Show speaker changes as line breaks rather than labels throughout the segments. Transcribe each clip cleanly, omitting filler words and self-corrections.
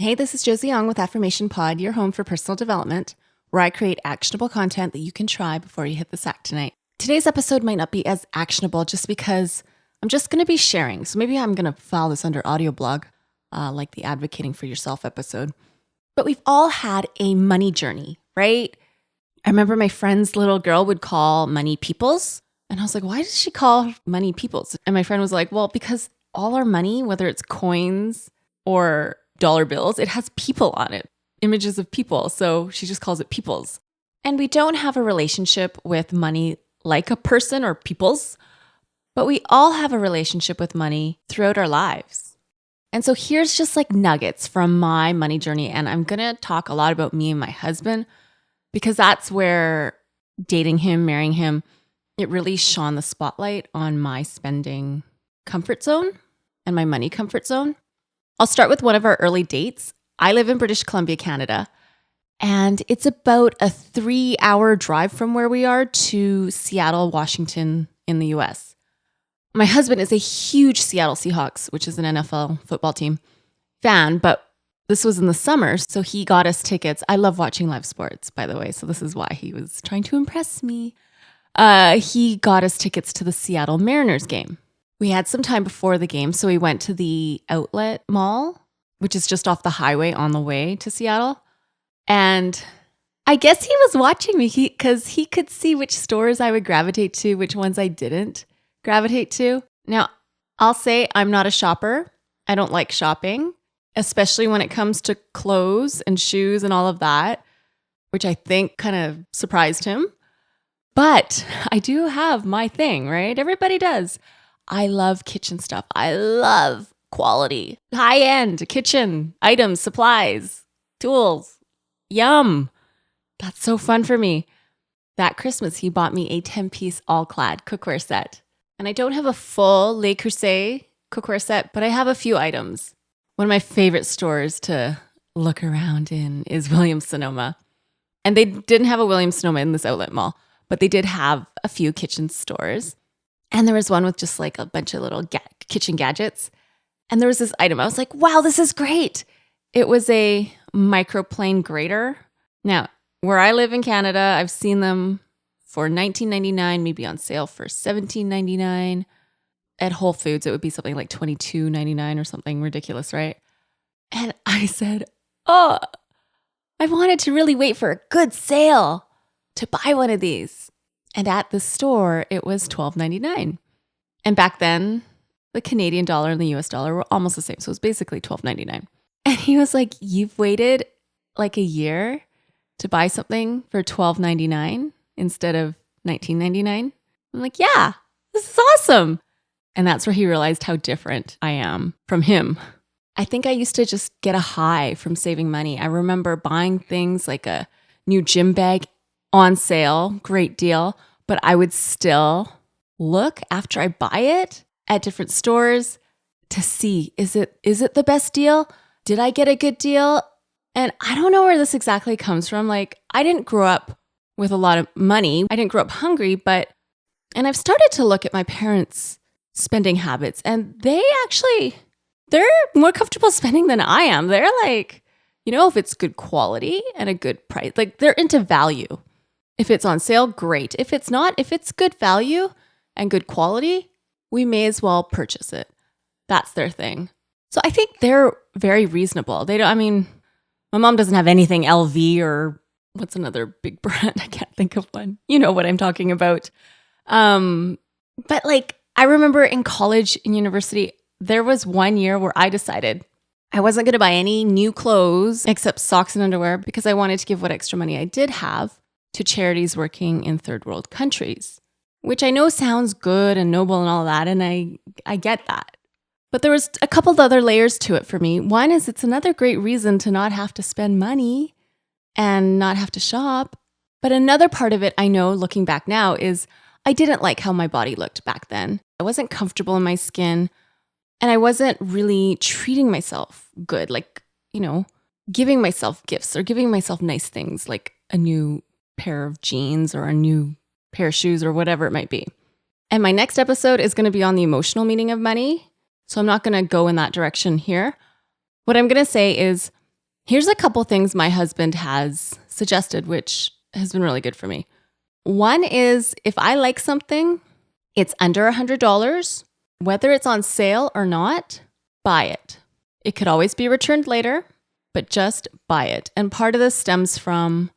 Hey, this is Josie Ong with Affirmation Pod, your home for personal development, where I create actionable content that you can try before you hit the sack tonight. Today's episode might not be as actionable just because I'm just going to be sharing. So maybe I'm going to file this under audio blog, like the Advocating for Yourself episode. But we've all had a money journey, right? I remember my friend's little girl would call money peoples. And I was like, why does she call money peoples? And my friend was like, well, because all our money, whether it's coins or dollar bills, it has people on it, images of people. So she just calls it peoples. And we don't have a relationship with money like a person or peoples, but we all have a relationship with money throughout our lives. And so here's just like nuggets from my money journey. And I'm going to talk a lot about me and my husband because that's where dating him, marrying him, it really shone the spotlight on my spending comfort zone and my money comfort zone. I'll start with one of our early dates. I live in British Columbia, Canada, and it's about a 3-hour drive from where we are to Seattle, Washington in the US. My husband is a huge Seattle Seahawks, which is an NFL football team, fan, but this was in the summer, so he got us tickets. I love watching live sports, by the way, so this is why he was trying to impress me. He got us tickets to the Seattle Mariners game. We had some time before the game, so we went to the outlet mall, which is just off the highway on the way to Seattle. And I guess he was watching me because he could see which stores I would gravitate to, which ones I didn't gravitate to. Now, I'll say I'm not a shopper. I don't like shopping, especially when it comes to clothes and shoes and all of that, which I think kind of surprised him. But I do have my thing, right? Everybody does. I love kitchen stuff. I love quality, high-end kitchen items, supplies, tools. Yum. That's so fun for me. That Christmas, he bought me a 10-piece all-clad cookware set. And I don't have a full Le Creuset cookware set, but I have a few items. One of my favorite stores to look around in is Williams-Sonoma. And they didn't have a Williams-Sonoma in this outlet mall, but they did have a few kitchen stores. And there was one with just like a bunch of little kitchen gadgets. And there was this item. I was like, wow, this is great. It was a microplane grater. Now, where I live in Canada, I've seen them for $19.99, maybe on sale for $17.99. At Whole Foods, it would be something like $22.99 or something ridiculous, right? And I said, oh, I wanted to really wait for a good sale to buy one of these. And at the store, it was $12.99. And back then, the Canadian dollar and the US dollar were almost the same. So it was basically $12.99. And he was like, you've waited like a year to buy something for $12.99 instead of $19.99? I'm like, yeah, this is awesome. And that's where he realized how different I am from him. I think I used to just get a high from saving money. I remember buying things like a new gym bag on sale, great deal, but I would still look after I buy it at different stores to see, is it the best deal? Did I get a good deal? And I don't know where this exactly comes from. Like, I didn't grow up with a lot of money. I didn't grow up hungry, and I've started to look at my parents' spending habits, and they're more comfortable spending than I am. They're like, if it's good quality and a good price, like they're into value. If it's on sale, great. If it's not, if it's good value and good quality, we may as well purchase it. That's their thing. So I think they're very reasonable. My mom doesn't have anything LV or what's another big brand? I can't think of one. You know what I'm talking about. But like, I remember in college and university, there was one year where I decided I wasn't going to buy any new clothes except socks and underwear because I wanted to give what extra money I did have to charities working in third world countries, which I know sounds good and noble and all that, and I get that. But there was a couple of other layers to it for me. One is it's another great reason to not have to spend money and not have to shop. But another part of it I know looking back now is I didn't like how my body looked back then. I wasn't comfortable in my skin, and I wasn't really treating myself good, like, giving myself gifts or giving myself nice things like a new pair of jeans or a new pair of shoes or whatever it might be. And my next episode is going to be on the emotional meaning of money. So I'm not going to go in that direction here. What I'm going to say is Here's a couple things my husband has suggested, which has been really good for me. One is if I like something, it's under $100, whether it's on sale or not, buy it. It could always be returned later, but just buy it. And part of this stems from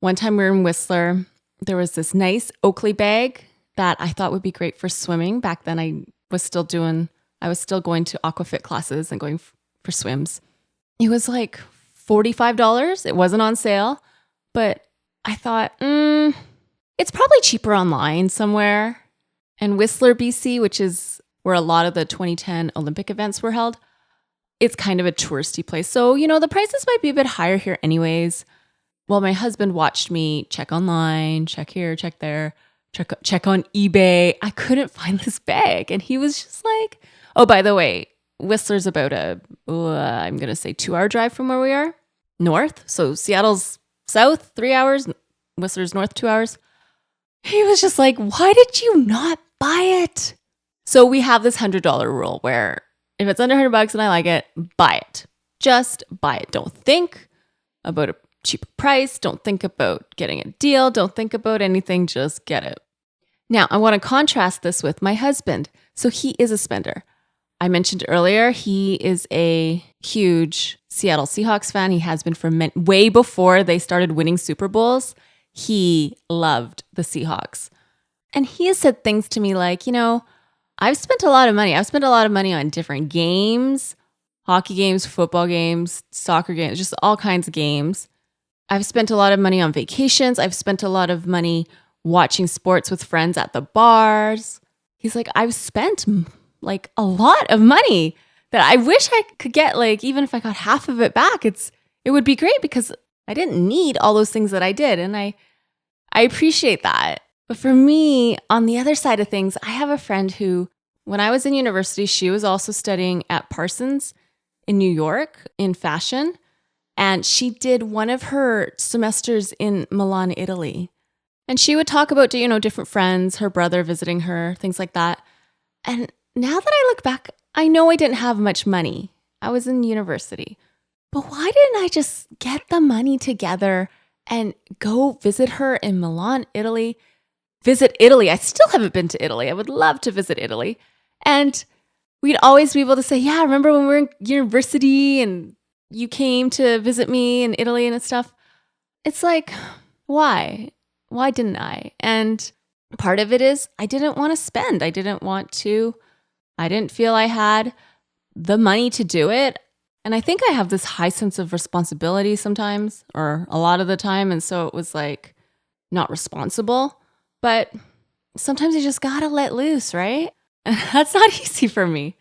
one time we were in Whistler. There was this nice Oakley bag that I thought would be great for swimming. Back then I was still going to aquafit classes and going for swims. It was like $45. It wasn't on sale, but I thought, it's probably cheaper online somewhere. And Whistler, BC, which is where a lot of the 2010 Olympic events were held, it's kind of a touristy place. So, the prices might be a bit higher here anyways. Well, my husband watched me check online, check here, check there, check on eBay. I couldn't find this bag. And he was just like, oh, by the way, Whistler's about I'm going to say 2-hour drive from where we are, north. So Seattle's south, 3 hours, Whistler's north, 2 hours. He was just like, why did you not buy it? So we have this $100 rule where if it's under $100 and I like it, buy it. Just buy it. Don't think about a cheaper price. Don't think about getting a deal. Don't think about anything. Just get it. Now, I want to contrast this with my husband. So he is a spender. I mentioned earlier, he is a huge Seattle Seahawks fan. He has been for way before they started winning Super Bowls. He loved the Seahawks. And he has said things to me like, I've spent a lot of money. I've spent a lot of money on different games, hockey games, football games, soccer games, just all kinds of games. I've spent a lot of money on vacations. I've spent a lot of money watching sports with friends at the bars. He's like, I've spent like a lot of money that I wish I could get, like, even if I got half of it back, it would be great because I didn't need all those things that I did. And I appreciate that. But for me, on the other side of things, I have a friend who, when I was in university, she was also studying at Parsons in New York in fashion. And she did one of her semesters in Milan, Italy. And she would talk about, different friends, her brother visiting her, things like that. And now that I look back, I know I didn't have much money. I was in university. But why didn't I just get the money together and go visit her in Milan, Italy? Visit Italy. I still haven't been to Italy. I would love to visit Italy. And we'd always be able to say, yeah, remember when we were in university and you came to visit me in Italy and stuff? It's like, why? Why didn't I? And part of it is I didn't want to spend. I didn't feel I had the money to do it. And I think I have this high sense of responsibility sometimes, or a lot of the time. And so it was like not responsible. But sometimes you just got to let loose, right? And that's not easy for me.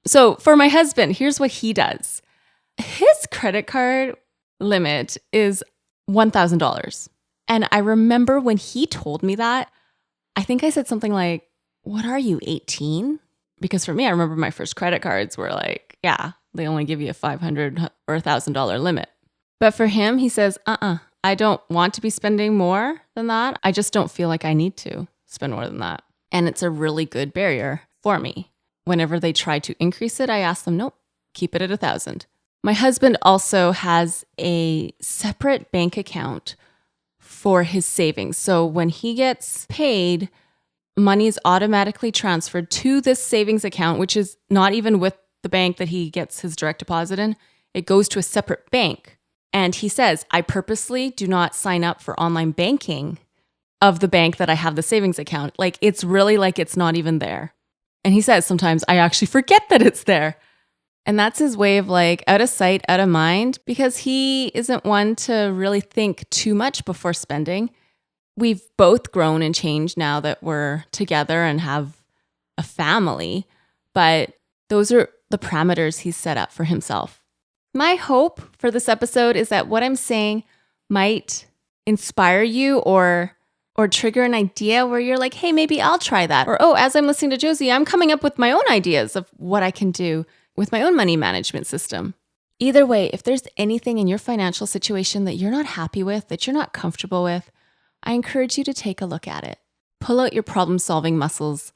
So for my husband, here's what he does. His credit card limit is $1,000. And I remember when he told me that, I think I said something like, what are you, 18? Because for me, I remember my first credit cards were like, yeah, they only give you a $500 or $1,000 limit. But for him, he says, I don't want to be spending more than that. I just don't feel like I need to spend more than that. And it's a really good barrier for me. Whenever they try to increase it, I ask them, nope, keep it at 1,000. My husband also has a separate bank account for his savings. So when he gets paid, money is automatically transferred to this savings account, which is not even with the bank that he gets his direct deposit in. It goes to a separate bank. And he says, I purposely do not sign up for online banking of the bank that I have the savings account. Like, it's really like it's not even there. And he says, sometimes I actually forget that it's there. And that's his way of like out of sight, out of mind, because he isn't one to really think too much before spending. We've both grown and changed now that we're together and have a family, but those are the parameters he's set up for himself. My hope for this episode is that what I'm saying might inspire you or trigger an idea where you're like, hey, maybe I'll try that. Or, oh, as I'm listening to Josie, I'm coming up with my own ideas of what I can do with my own money management system. Either way, if there's anything in your financial situation that you're not happy with, that you're not comfortable with, I encourage you to take a look at it. Pull out your problem-solving muscles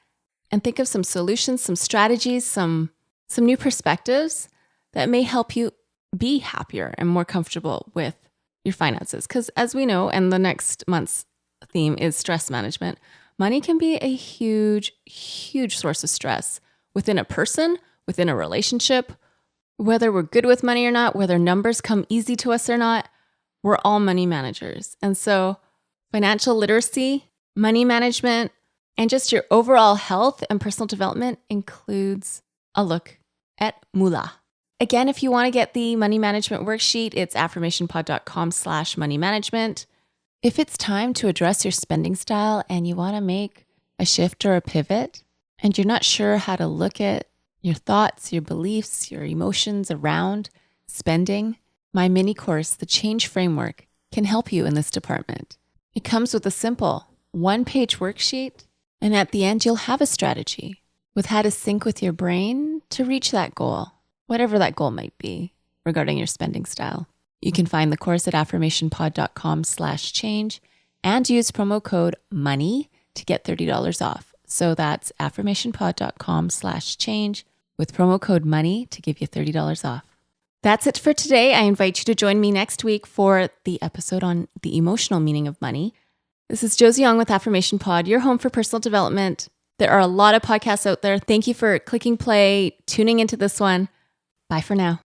and think of some solutions, some strategies, some new perspectives that may help you be happier and more comfortable with your finances. Because as we know, and the next month's theme is stress management, money can be a huge, huge source of stress within a person, within a relationship, whether we're good with money or not, whether numbers come easy to us or not. We're all money managers. And so financial literacy, money management, and just your overall health and personal development includes a look at moolah. Again, if you want to get the money management worksheet, it's affirmationpod.com/money management. If it's time to address your spending style and you want to make a shift or a pivot, and you're not sure how to look at your thoughts, your beliefs, your emotions around spending, my mini course, The Change Framework, can help you in this department. It comes with a simple one-page worksheet, and at the end, you'll have a strategy with how to sync with your brain to reach that goal, whatever that goal might be regarding your spending style. You can find the course at affirmationpod.com/change and use promo code MONEY to get $30 off. So that's affirmationpod.com/change with promo code MONEY to give you $30 off. That's it for today. I invite you to join me next week for the episode on the emotional meaning of money. This is Josie Ong with Affirmation Pod, your home for personal development. There are a lot of podcasts out there. Thank you for clicking play, tuning into this one. Bye for now.